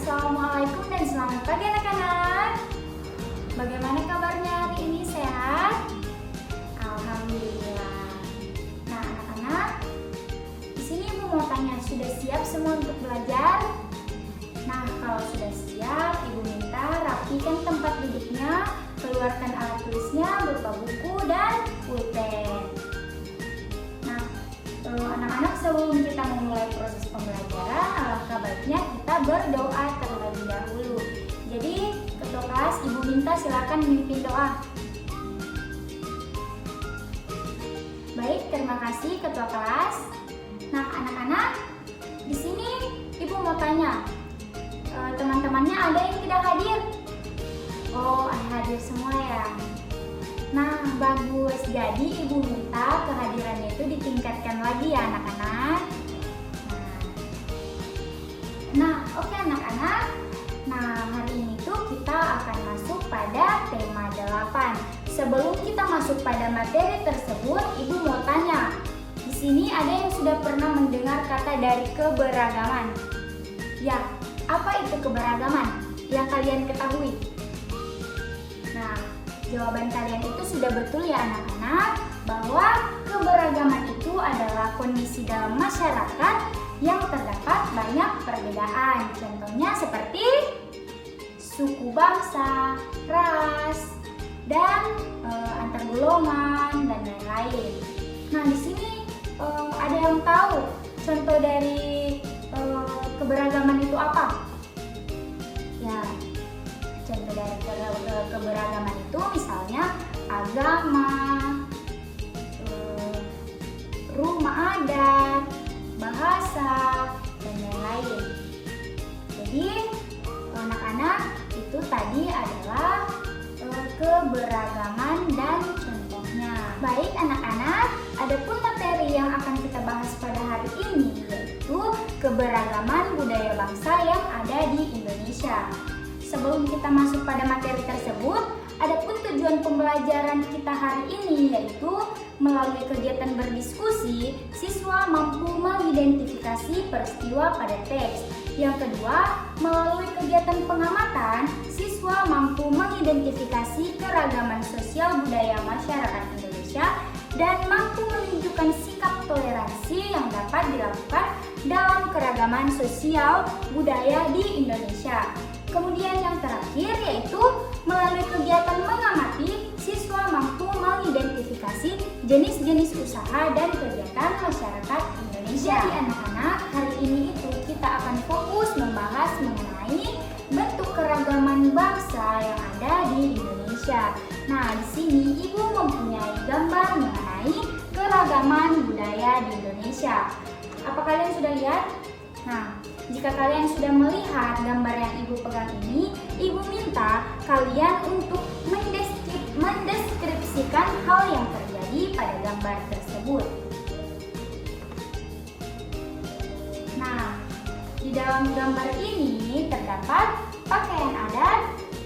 Assalamualaikum dan selamat pagi anak-anak. Bagaimana kabarnya hari ini, sehat? Alhamdulillah. Nah anak-anak, di sini Ibu mau tanya, sudah siap semua untuk belajar? Nah kalau sudah siap, Ibu minta rapikan tempat duduknya, keluarkan alat tulisnya berupa buku dan pulpen. Nah anak-anak, sebelum kita memulai proses pembelajaran, alangkah baiknya kita berdoa terlebih dahulu. Jadi ketua kelas, Ibu minta silakan memimpin doa. Baik, terima kasih ketua kelas. Nah anak-anak, di sini Ibu mau tanya, teman-temannya ada yang tidak hadir? Oh, hadir semua ya. Nah, bagus. Jadi Ibu minta kehadirannya itu ditingkatkan lagi ya anak-anak. Nah, oke anak-anak. Nah, hari ini tuh kita akan masuk pada tema 8. Sebelum kita masuk pada materi tersebut, Ibu mau tanya. Di sini ada yang sudah pernah mendengar kata dari keberagaman? Ya, apa itu keberagaman yang kalian ketahui? Nah, jawaban kalian itu sudah betul ya anak-anak, bahwa keberagaman itu adalah kondisi dalam masyarakat yang terdapat banyak perbedaan. Contohnya seperti suku bangsa, ras, dan antar golongan dan lain-lain. Nah, di sini ada yang tahu contoh dari keberagaman itu apa? Ya, contoh dari keberagaman itu misalnya agama, rumah adat, bahasa, dan lain-lain. Jadi anak-anak, itu tadi adalah keberagaman dan contohnya. Baik anak-anak, adapun materi yang akan kita bahas pada hari ini yaitu keberagaman budaya bangsa yang ada di Indonesia. Sebelum kita masuk pada materi tersebut, adapun tujuan pembelajaran kita hari ini yaitu melalui kegiatan berdiskusi, siswa mampu mengidentifikasi peristiwa pada teks. Yang kedua, melalui kegiatan pengamatan, siswa mampu mengidentifikasi keragaman sosial budaya masyarakat Indonesia dan mampu menunjukkan sikap toleransi yang dapat dilakukan dalam keragaman sosial budaya di Indonesia. Kemudian yang terakhir yaitu melalui kegiatan mengamati, siswa mampu mengidentifikasi jenis-jenis usaha dan kegiatan masyarakat Indonesia. Jadi anak-anak, hari ini itu kita akan fokus membahas mengenai bentuk keragaman bangsa yang ada di Indonesia. Nah, di sini Ibu mempunyai gambar mengenai keragaman budaya di Indonesia. Apa kalian sudah lihat? Nah, jika kalian sudah melihat gambar yang Ibu pegang ini, Ibu minta kalian untuk mendeskripsikan hal yang terjadi pada gambar tersebut. Nah, di dalam gambar ini terdapat pakaian adat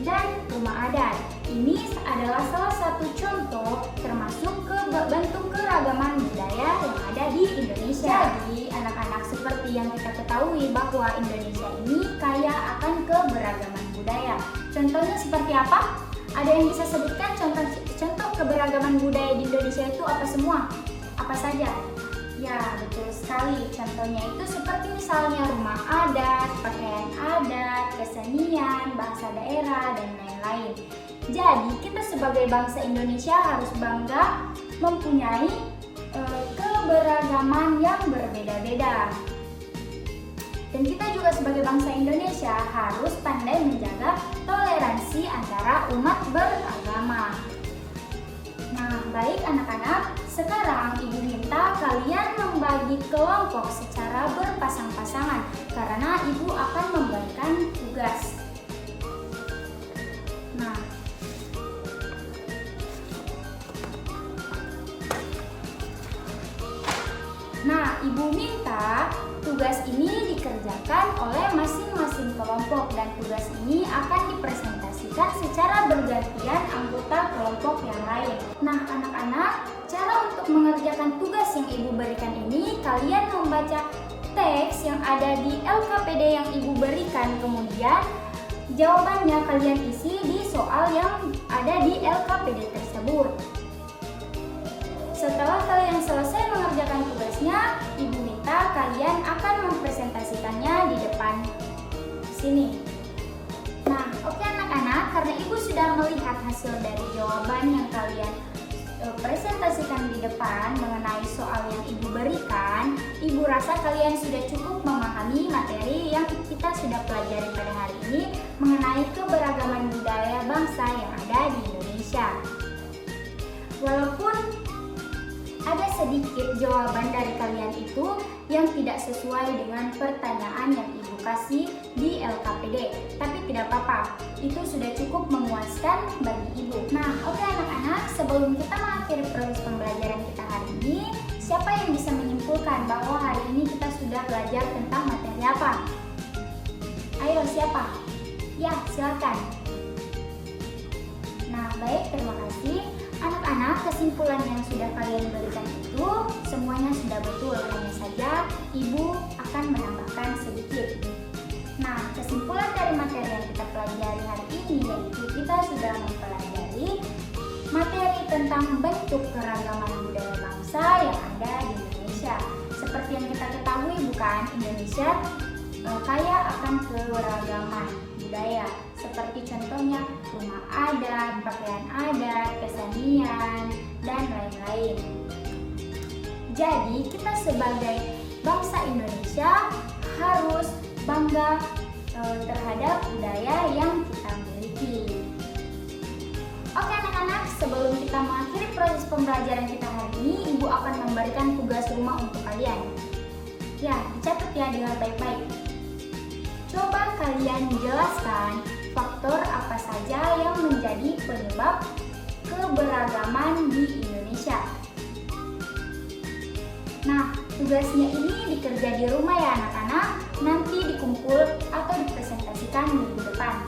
dan rumah adat. Ini adalah salah satu contoh termasuk bentuk keragaman budaya yang ada di Indonesia. Jadi anak-anak, seperti yang kita ketahui bahwa Indonesia ini kaya akan keberagaman budaya. Contohnya seperti apa? Ada yang bisa sebutkan contoh keberagaman budaya di Indonesia itu apa semua? Apa saja? Ya, betul sekali. Contohnya itu seperti misalnya rumah adat, pakaian adat, kesenian, bahasa daerah, dan lain-lain. Jadi, kita sebagai bangsa Indonesia harus bangga mempunyai keberagaman yang berbeda-beda. Dan kita juga sebagai bangsa Indonesia harus pandai menjaga toleransi antara umat beragama. Nah, baik anak-anak, sekarang Ibu minta kalian membagi kelompok secara berpasang-pasangan karena Ibu akan memberikan tugas. Nah, Ibu minta tugas ini dikerjakan oleh masing-masing kelompok dan tugas ini akan dipresentasikan secara bergantian anggota kelompok yang lain. Nah, anak-anak, cara untuk mengerjakan tugas yang Ibu berikan ini, kalian membaca teks yang ada di LKPD yang Ibu berikan, kemudian jawabannya kalian isi di soal yang ada di LKPD tersebut. Setelah kalian selesai mengerjakan tugasnya, Ibu minta kalian akan mempresentasikannya di depan sini. Nah, oke anak-anak, karena Ibu sudah melihat hasil dari jawaban yang kalian presentasikan di depan mengenai soal yang Ibu berikan, Ibu rasa kalian sudah cukup memahami materi yang kita sudah pelajari pada hari ini mengenai keberagaman budaya bangsa yang ada di Indonesia. Walaupun ada sedikit jawaban dari kalian itu yang tidak sesuai dengan pertanyaan yang Ibu kasih di LKPD, tapi tidak apa-apa, itu sudah cukup memuaskan bagi Ibu. Nah, oke anak-anak, sebelum kita mengakhiri proses pembelajaran kita hari ini, siapa yang bisa menyimpulkan bahwa hari ini kita sudah belajar tentang materi apa? Ayo, siapa? Ya, silakan. Nah, baik, terima kasih. Anak-anak, kesimpulan yang sudah kalian berikan itu semuanya sudah betul, hanya saja Ibu akan menambahkan sedikit. Nah, kesimpulan dari materi yang kita pelajari hari ini yaitu kita sudah mempelajari materi tentang bentuk keragaman budaya bangsa yang ada di Indonesia. Seperti yang kita ketahui bukan, Indonesia kaya akan keragaman budaya. Seperti contohnya rumah adat, pakaian adat, kesenian, dan lain-lain. Jadi kita sebagai bangsa Indonesia harus bangga terhadap budaya yang kita miliki. Oke anak-anak, sebelum kita mengakhiri proses pembelajaran kita hari ini, Ibu akan memberikan tugas rumah untuk kalian. Ya, dicatat ya dengan baik-baik. Coba kalian jelaskan faktor apa saja yang menjadi penyebab keberagaman di Indonesia. Nah, tugasnya ini dikerja di rumah ya anak-anak, nanti dikumpul atau dipresentasikan minggu depan.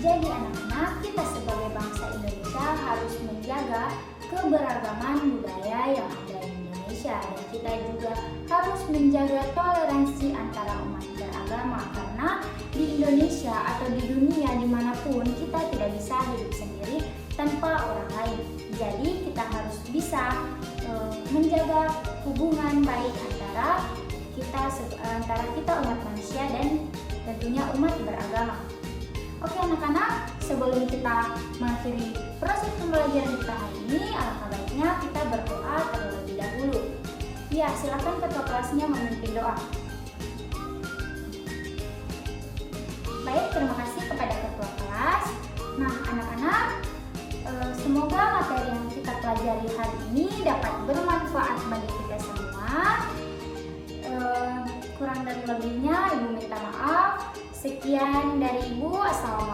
Jadi anak-anak, kita sebagai bangsa Indonesia harus menjaga keberagaman budaya yang ada di Indonesia, dan kita juga harus menjaga toleransi antara umat beragama, karena di Indonesia atau di dunia dimanapun kita tidak bisa hidup sendiri tanpa orang lain. Jadi kita harus bisa menjaga hubungan baik antara kita umat manusia dan tentunya umat beragama. Oke anak-anak, sebelum kita mengakhiri proses pembelajaran kita hari ini, alangkah baiknya kita berdoa terlebih dahulu. Ya, silakan ketua kelasnya memimpin doa. Baik, terima kasih kepada ketua kelas. Nah, anak-anak, semoga materi yang kita pelajari hari ini dapat bermanfaat bagi kita semua. Kurang dan lebihnya Ibu minta maaf. Sekian dari Ibu. Assalamualaikum.